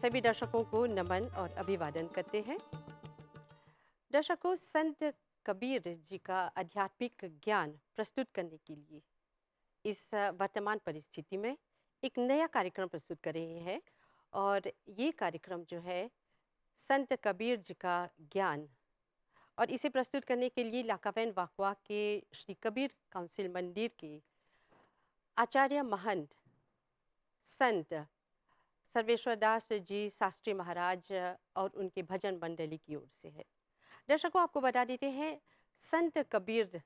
सभी दर्शकों को नमन और अभिवादन करते हैं। दर्शकों, संत कबीर जी का आध्यात्मिक ज्ञान प्रस्तुत करने के लिए इस वर्तमान परिस्थिति में एक नया कार्यक्रम प्रस्तुत कर रहे हैं और ये कार्यक्रम जो है संत कबीर जी का ज्ञान, और इसे प्रस्तुत करने के लिए लाकावैन वाकवा के श्री कबीर काउंसिल मंदिर के आचार्य महंत संत सर्वेश्वर दास जी शास्त्री महाराज और उनके भजन मंडली की ओर से है। दर्शकों, आपको बता देते हैं संत कबीर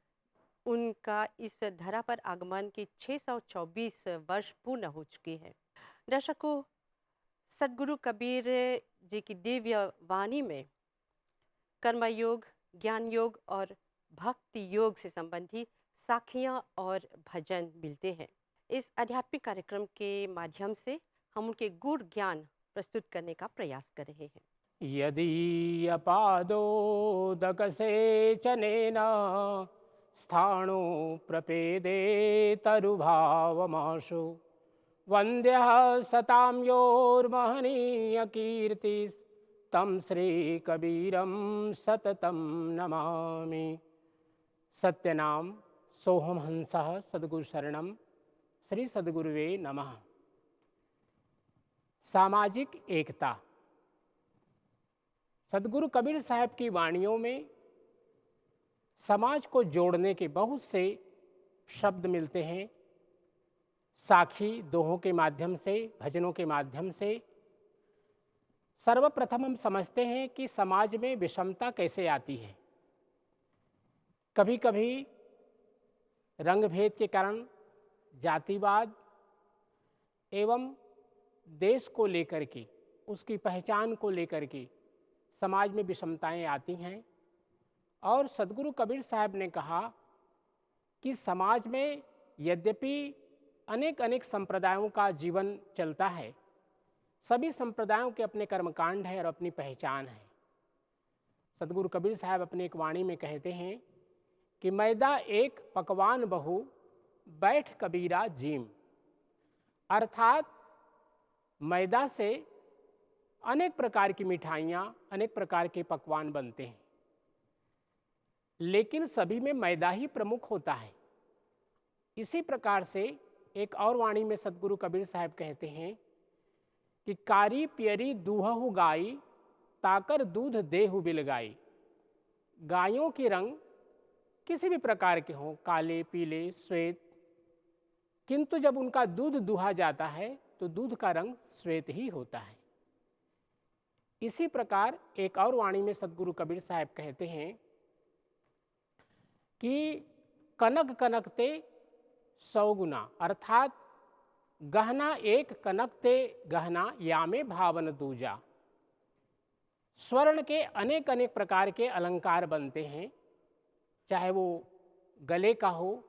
उनका इस धरा पर आगमन के 624 वर्ष पूर्ण हो चुके हैं। दर्शकों, सदगुरु कबीर जी की दिव्य वाणी में कर्मयोग, ज्ञान योग और भक्ति योग से संबंधी साखियाँ और भजन मिलते हैं। इस आध्यात्मिक कार्यक्रम के माध्यम से हम उनके गूढ़ ज्ञान प्रस्तुत करने का प्रयास कर रहे हैं। यदीयपादोदकसेचनेन स्थाणु प्रपेदे तरुभावमाशु वन्द्यः सतां योर्महनीयकीर्तिस्तं श्रीकबीरं सततं नमामि। सत्यनाम सोहमहंसः सद्गुरुशरणं श्री सद्गुरुवे नमः। सामाजिक एकता। सदगुरु कबीर साहब की वाणियों में समाज को जोड़ने के बहुत से शब्द मिलते हैं। साखी दोहों के माध्यम से, भजनों के माध्यम से सर्वप्रथम हम समझते हैं कि समाज में विषमता कैसे आती है। कभी कभी रंग भेद के कारण जातिवाद एवं देश को लेकर के, उसकी पहचान को लेकर के समाज में विषमताएं आती हैं। और सदगुरु कबीर साहब ने कहा कि समाज में यद्यपि अनेक अनेक संप्रदायों का जीवन चलता है, सभी संप्रदायों के अपने कर्मकांड है और अपनी पहचान है। सदगुरु कबीर साहब अपनी एक वाणी में कहते हैं कि मैदा एक पकवान बहु बैठ कबीरा जीम, अर्थात मैदा से अनेक प्रकार की मिठाइयाँ, अनेक प्रकार के पकवान बनते हैं, लेकिन सभी में मैदा ही प्रमुख होता है। इसी प्रकार से एक और वाणी में सदगुरु कबीर साहब कहते हैं कि कारी पियरी दूहु गाई ताकर दूध देहु बिलगाई। गायों के रंग किसी भी प्रकार के हों, काले, पीले, श्वेत, किंतु जब उनका दूध दुहा जाता है तो दूध का रंग श्वेत ही होता है। इसी प्रकार एक और वाणी में सदगुरु कबीर साहब कहते हैं कि कनक कनकते 100 गुना, अर्थात गहना एक कनकते गहना यामे भावन दूजा। स्वर्ण के अनेक अनेक प्रकार के अलंकार बनते हैं, चाहे वो गले का हो,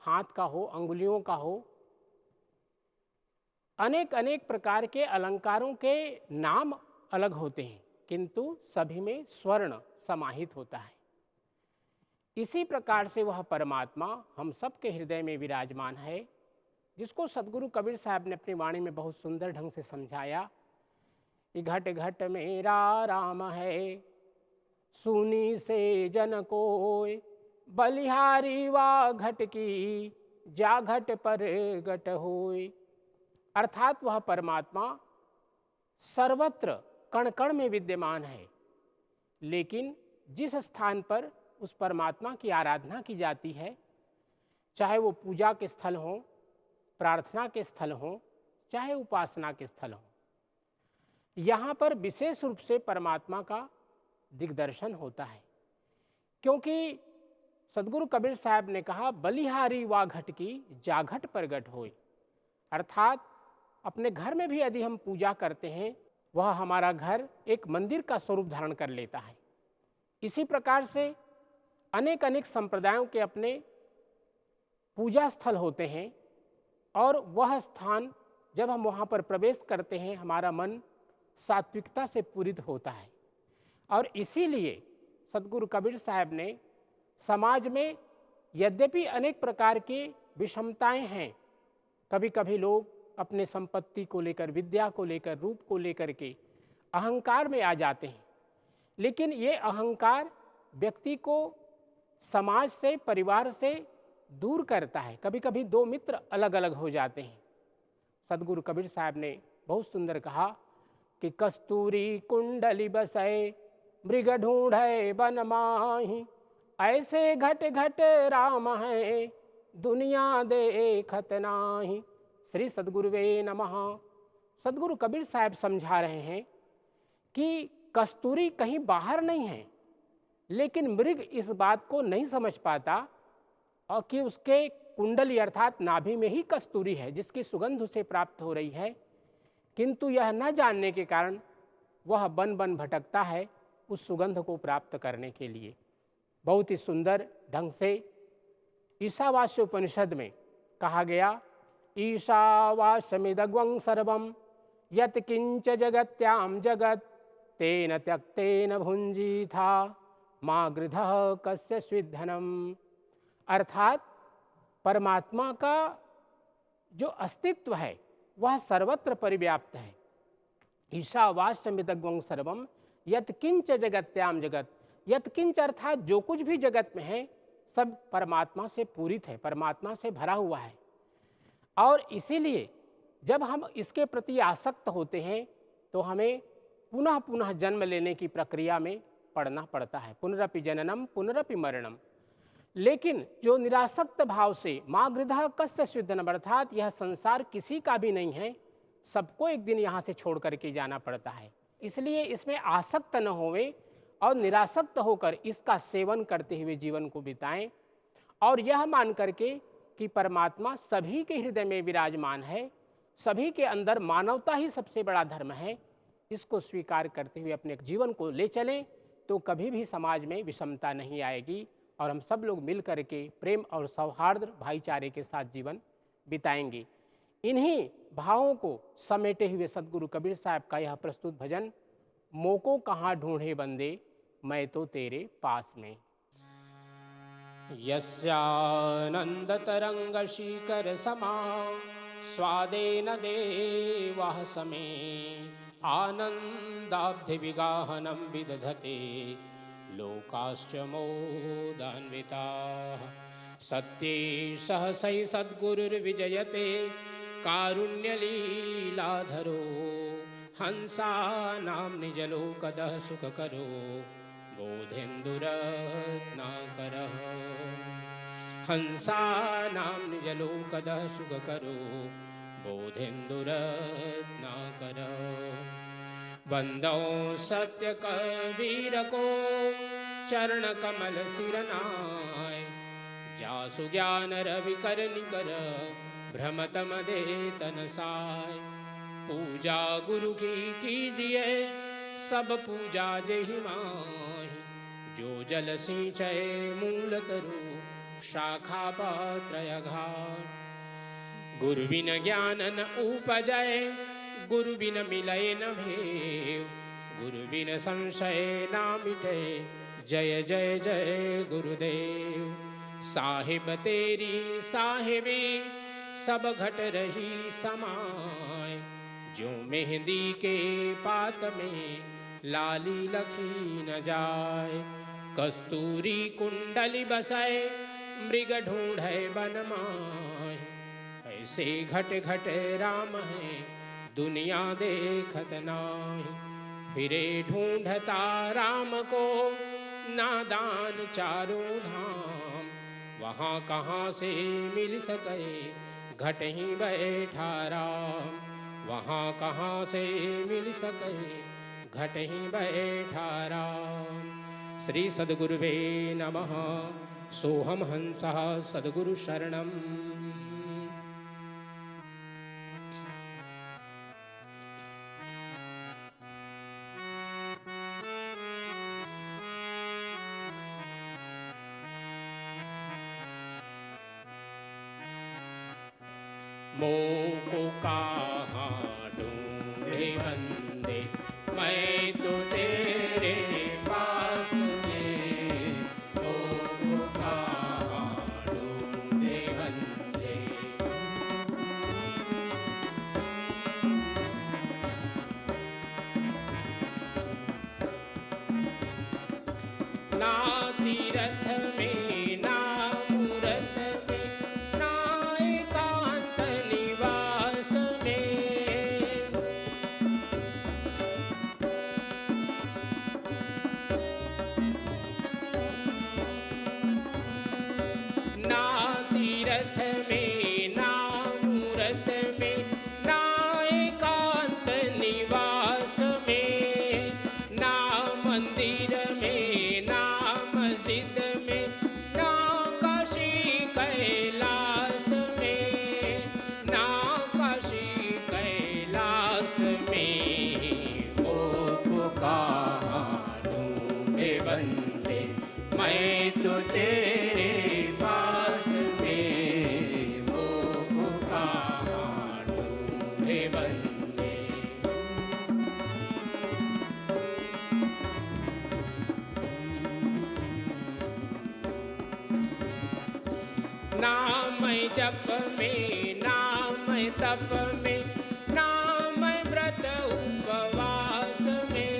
हाथ का हो, अंगुलियों का हो। अनेक अनेक प्रकार के अलंकारों के नाम अलग होते हैं, किंतु सभी में स्वर्ण समाहित होता है। इसी प्रकार से वह परमात्मा हम सबके हृदय में विराजमान है, जिसको सदगुरु कबीर साहब ने अपनी वाणी में बहुत सुंदर ढंग से समझाया कि घट घट मेरा राम है, सुनी से जन कोय, बलिहारी वा घट की, जा घट पर घट होय। अर्थात वह परमात्मा सर्वत्र कण कण में विद्यमान है, लेकिन जिस स्थान पर उस परमात्मा की आराधना की जाती है, चाहे वो पूजा के स्थल हो, प्रार्थना के स्थल हो, चाहे उपासना के स्थल हो, यहाँ पर विशेष रूप से परमात्मा का दिग्दर्शन होता है। क्योंकि सदगुरु कबीर साहब ने कहा बलिहारी वा घट की, जा घट पर घट होय। अर्थात अपने घर में भी यदि हम पूजा करते हैं, वह हमारा घर एक मंदिर का स्वरूप धारण कर लेता है। इसी प्रकार से अनेक अनेक संप्रदायों के अपने पूजा स्थल होते हैं, और वह स्थान जब हम वहाँ पर प्रवेश करते हैं, हमारा मन सात्विकता से पूरित होता है। और इसीलिए सदगुरु कबीर साहब ने समाज में यद्यपि अनेक प्रकार की विषमताएं हैं, कभी कभी लोग अपने संपत्ति को लेकर, विद्या को लेकर, रूप को लेकर के अहंकार में आ जाते हैं। लेकिन ये अहंकार व्यक्ति को समाज से, परिवार से दूर करता है। कभी कभी दो मित्र अलग अलग हो जाते हैं। सदगुरु कबीर साहब ने बहुत सुंदर कहा कि कस्तूरी कुंडली बसै मृग ढूंढे बन माही, ऐसे घट घट राम है दुनिया देखत नाही। श्री सदगुरुवे नमः। सदगुरु कबीर साहब समझा रहे हैं कि कस्तूरी कहीं बाहर नहीं है, लेकिन मृग इस बात को नहीं समझ पाता और कि उसके कुंडली अर्थात नाभि में ही कस्तूरी है जिसकी सुगंध उसे प्राप्त हो रही है, किंतु यह न जानने के कारण वह बन बन भटकता है उस सुगंध को प्राप्त करने के लिए। बहुत ही सुंदर ढंग से ईशावास्योपनिषद में कहा गया, ईशावास्यमिदग्वं सर्वं यत् किंच जगत्याम जगत तेन त्यक्तेन भुंजीथा माँ गृधः कस्य स्विद्धनम। अर्थात परमात्मा का जो अस्तित्व है वह सर्वत्र परिव्याप्त है। ईशावास्यमिदग्वं सर्वम यत् किंच जगत्याम जगत। यत् किंच अर्थात जो कुछ भी जगत में है सब परमात्मा से पूरित है, परमात्मा से भरा हुआ है। और इसीलिए जब हम इसके प्रति आसक्त होते हैं तो हमें पुनः पुनः जन्म लेने की प्रक्रिया में पड़ना पड़ता है। पुनरपि जननम पुनरपि मरणम। लेकिन जो निरासक्त भाव से माँ गृधः कस्य स्विद्धनम, अर्थात यह संसार किसी का भी नहीं है, सबको एक दिन यहाँ से छोड़ करके जाना पड़ता है। इसलिए इसमें आसक्त न होवें और निरासक्त होकर इसका सेवन करते हुए जीवन को बिताएं और यह मान करके कि परमात्मा सभी के हृदय में विराजमान है, सभी के अंदर मानवता ही सबसे बड़ा धर्म है, इसको स्वीकार करते हुए अपने जीवन को ले चलें तो कभी भी समाज में विषमता नहीं आएगी और हम सब लोग मिल करके प्रेम और सौहार्द भाईचारे के साथ जीवन बिताएंगे। इन्हीं भावों को समेटे हुए सदगुरु कबीर साहब का यह प्रस्तुत भजन, मोको कहाँ ढूंढे बंदे मैं तो तेरे पास में। यस्यानंद तरंग शिखर समा स्वादेन देवः समे आनंदाब्धि विगाहनं विदधते लोकाश्च मोदान्विताः। सत्ये सहसै सद्गुरुर्विजयते कारुण्यलीलाधरो हंसानां निजलोकदः सुखकरो बोधेन्दुरत्नाकरः। हंसानां निजलोकदः सुखकरो बोधेन्दुरत्नाकरः। वंदो सत्य कबीर को चरण कमल सिरनाय, जासु ज्ञान रवि कर निकर भ्रमत मदे तनसाय। पूजा गुरु की कीजिए सब पूजा जेहि माहि, जो जल सिंचय मूल तरु शाखा पत्रय घाट। गुरु बिन ज्ञान न उपजय गुरु बिन मिलय न भेव, गुरु बिन संशय ना मिटे जय जय जय गुरुदेव। साहिब तेरी साहिबी सब घट रही समाय, जो मेहंदी के पात में लाली लखी न जाए। कस्तूरी कुंडली बसै मृग ढूंढे बन माय, ऐसे घट घट राम है दुनिया देखत नाही। फिरे ढूंढता राम को नादान चारों धाम, वहाँ कहाँ से मिल सके घट ही बैठा राम। वहाँ कहाँ से मिल सके घट ही बैठा राम। श्री सद्गुरुवे नमः। सोहम हंसः सद्गुरु शरणम्। मोको कहाँ ढूंढे बंदे मैं तो तेरे पास में। मोको कहाँ ढूंढे बंदे। ना तीरथ में ना मूरत में ना एकांत निवास में। ना तीरथ में ना मूरत में ना एकांत निवास में, ना मंदिर में ना मस्जिद में ना काशी कैलाश में, ना काशी कैलाश में। ओ पुकारूं हे बंदे मैं तो तेरे पास में, वो पुकारूं हे बंदे। ना मैं जप में ना मैं तप में ना मैं व्रत उपवास में।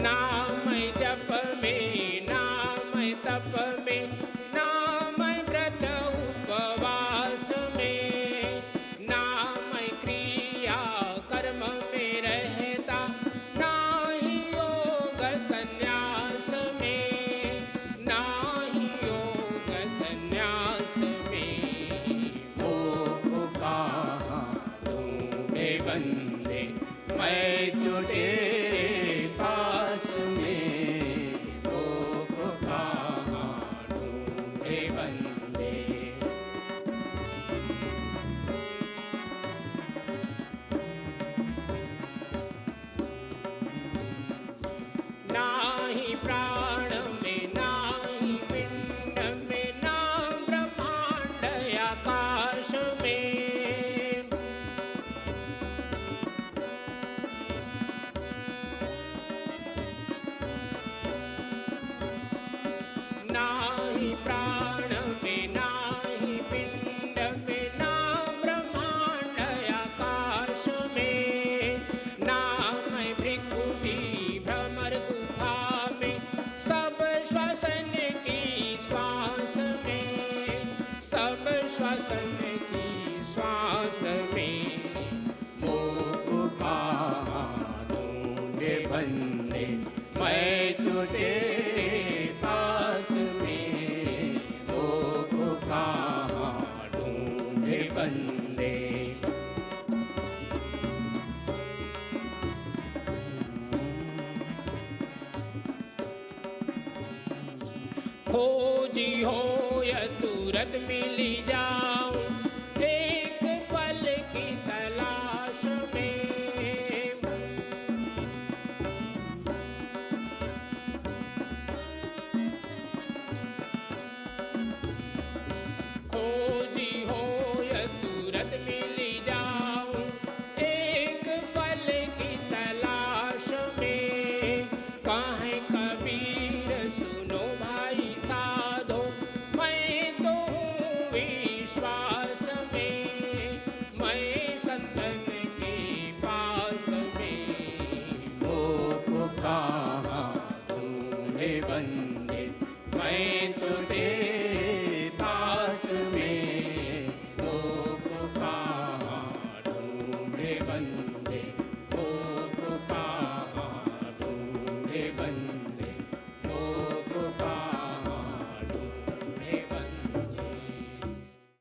ना मैं जप में ना मैं तप में ना मैं व्रत उपवास में, ना मैं क्रिया कर्म में रहता ना ही योग संन्यास में, ना ही योग संन्यास में। ओ पुकारूं हे बंदे मैं तो तेरे पास में, ओ पुकारूं हे बंदे। ना ही प्राण में ना ही पिंड में ना ब्रह्मांड आकाश में। ना ही प्राण में ना ही पिंड में ना ब्रह्मांड आकाश में, ना मैं भृकुटी भ्रमर गुफा में सब श्वसन की श्वास में, सब श्वसन की श्वास में। वो पुकारूं हे बंदे मैं तो तेरे पास में, वो पुकारूं हे बंदे। खोजी हो या तुरंत मिली जाऊं एक पल की तलाश में। खोजी हो या तुरंत मिली जाऊं एक पल की तलाश में। काहे कबीर सुनो भाई साधो मैं तो हूँ विश्वास में, मैं संतन के पास में। ओ पुकारूं हे बंदे मैं तो तेरे